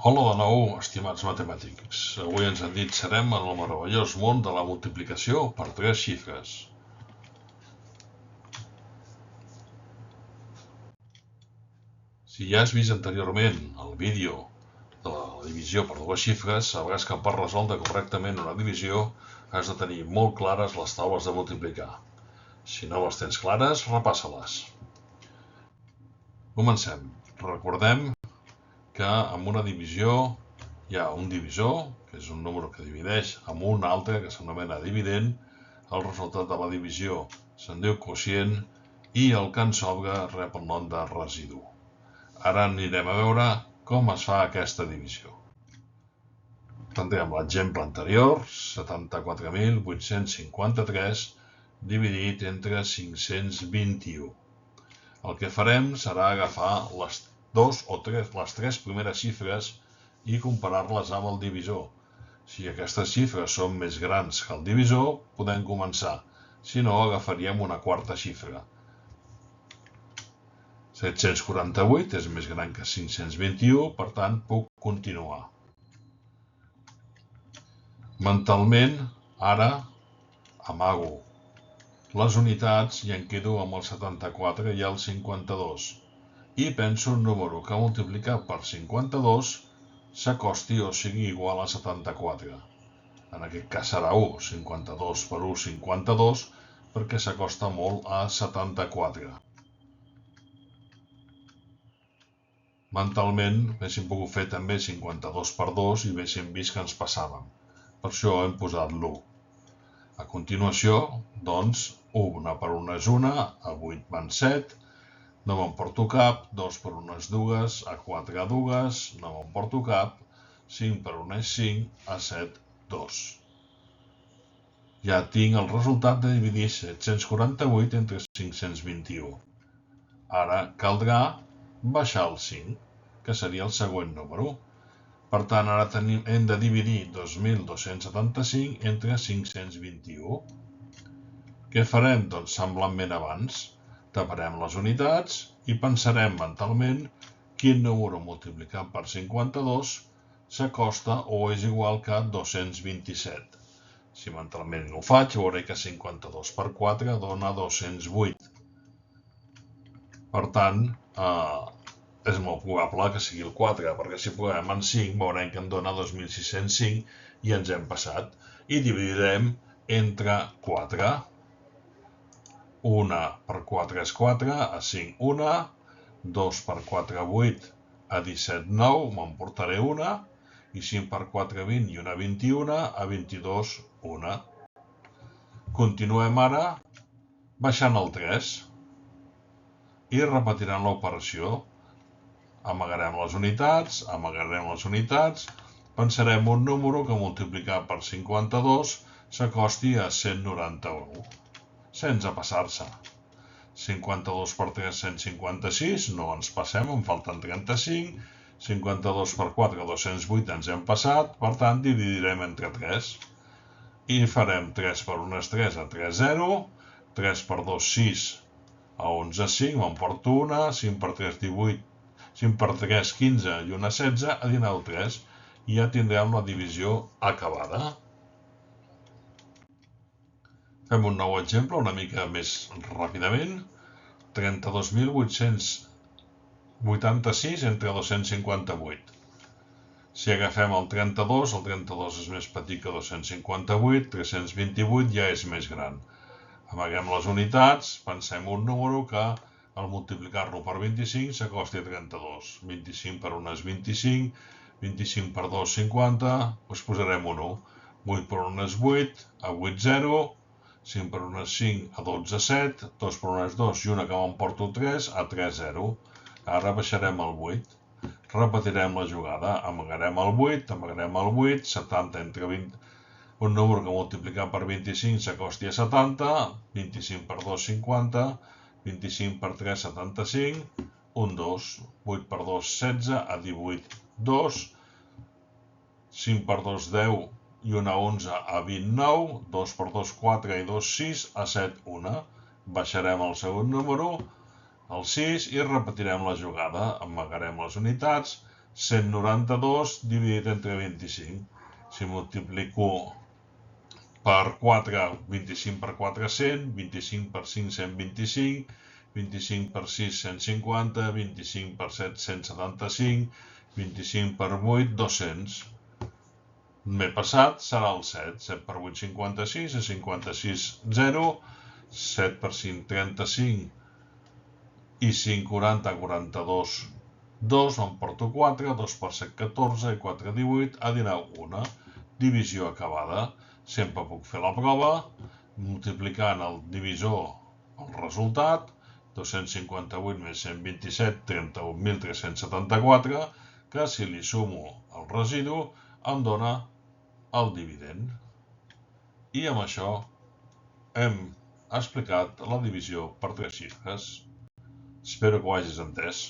Hola de nou, estimats matemàtics. Avui ens endinsarem en el meravellós món de la multiplicació per 3 xifres. Si ja has vist anteriorment el vídeo de la divisió per 2 xifres, sabràs que per resoldre correctament una divisió has de tenir molt clares les taules de multiplicar. Si no les tens clares, repassa-les. Comencem. Recordem que amb una divisió hi ha un divisor, que és un número que divideix amb un altre, que s'anomena dividend. El resultat de la divisió se'n diu quocient i el que en sobra rep el nom de residu. Ara anirem a veure com es fa aquesta divisió. Prendrem l'exemple anterior, 74.853 dividit entre 521. El que farem serà agafar les tres primeres xifres i comparar-les amb el divisor. Si aquestes xifres són més grans que el divisor, podem començar. Si no, agafaríem una quarta xifra. 748 és més gran que 521, per tant, puc continuar. Mentalment, ara, amago les unitats i em quedo amb el 74 i el 52. I penso un número que multiplicat per 52 s'acosti o sigui igual a 74. En aquest cas serà 1, 52 per 1, 52, perquè s'acosta molt a 74. Mentalment, haguéssim pogut fer també 52 per 2 i haguéssim vist que ens passàvem. Per això hem posat l'1. A continuació, doncs, 1 per 1 és 1, a 8 van 7, no m'emporto cap, 2 per 1 és 2, a 4 a 2, no m'emporto cap, 5 per 1 és 5, a 7, 2. Ja tinc el resultat de dividir 748 entre 521. Ara caldrà baixar el 5, que seria el següent número. Per tant, ara hem de dividir 2.275 entre 521. Què farem? Doncs semblantment abans. Taparem les unitats i pensarem mentalment quin número multiplicat per 52 s'acosta o és igual que 227. Si mentalment ho faig, veuré que 52 per 4 dona 208. Per tant, és molt probable que sigui el 4, perquè si posem en 5 veurem que en dona 2.605 i ens hem passat. I dividirem entre 4. 1 per 4 és 4, a 5 1, 2 per 4 8, a 17 9, m'emportaré 1, i 5 per 4 20 i 1 21, a 22 1. Continuem ara baixant el 3 i repetirem l'operació. Amagarem les unitats, pensarem un número que multiplicat per 52 s'acosti a 191. Sense passar-se. 52 per 3, 156, no ens passem, en falten 35. 52 per 4, 208, ens hem passat, per tant, dividirem entre 3. I farem 3 per 1 és 3, a 3, 0. 3 per 2, 6, a 11, 5, m'emporto 1. 5 per 3, 18. 5 per 3, 15 i 1, 16, a 19, 3. I ja tindrem la divisió acabada. Fem un nou exemple, una mica més ràpidament. 32.886 entre 258. Si agafem el 32 és més petit que 258, 328 ja és més gran. Amaguem les unitats, pensem un número que al multiplicar-lo per 25 s'acosti a 32. 25 per 1 és 25, 25 per 2 50, doncs posarem un 1. 8 per 1 és 8, a 8 0, 5 per 1 és 5, a 12 7, 2 per 1 és 2 i 1 que m'emporto 3, a 3 0. Ara baixarem el 8. Repetirem la jugada, amagarem el 8, 70 entre 20, un número que multiplicat per 25 s'acosti a 70, 25 per 2 50, 25 per 3 75, un 2, 8 per 2 16, a 18 2, 5 per 2 10 i 1 a 11 a 29, 2 per 2 4 i 2 6, a 7 1. Baixarem el segon número, el 6, i repetirem la jugada. Amagarem les unitats, 192 dividit entre 25. Si multiplico per 4, 25 per 4, 100, 25 per 5, 125, 25 per 6, 150, 25 per 7, 175, 25 per 8, 200. M'he passat, serà el 7. 7 per 8, 56, 56, 0. 7 per 5, 35. I 5, 40, 42, 2. Em porto 4. 2 per 7, 14. I 4, 18. A 19, 1. Divisió acabada. Sempre puc fer la prova multiplicant el divisor el resultat. 258 més 127, 31.374, que si li sumo el residu em dona el dividend. I amb això hem explicat la divisió per 3 xifres. Espero que ho hagis entès.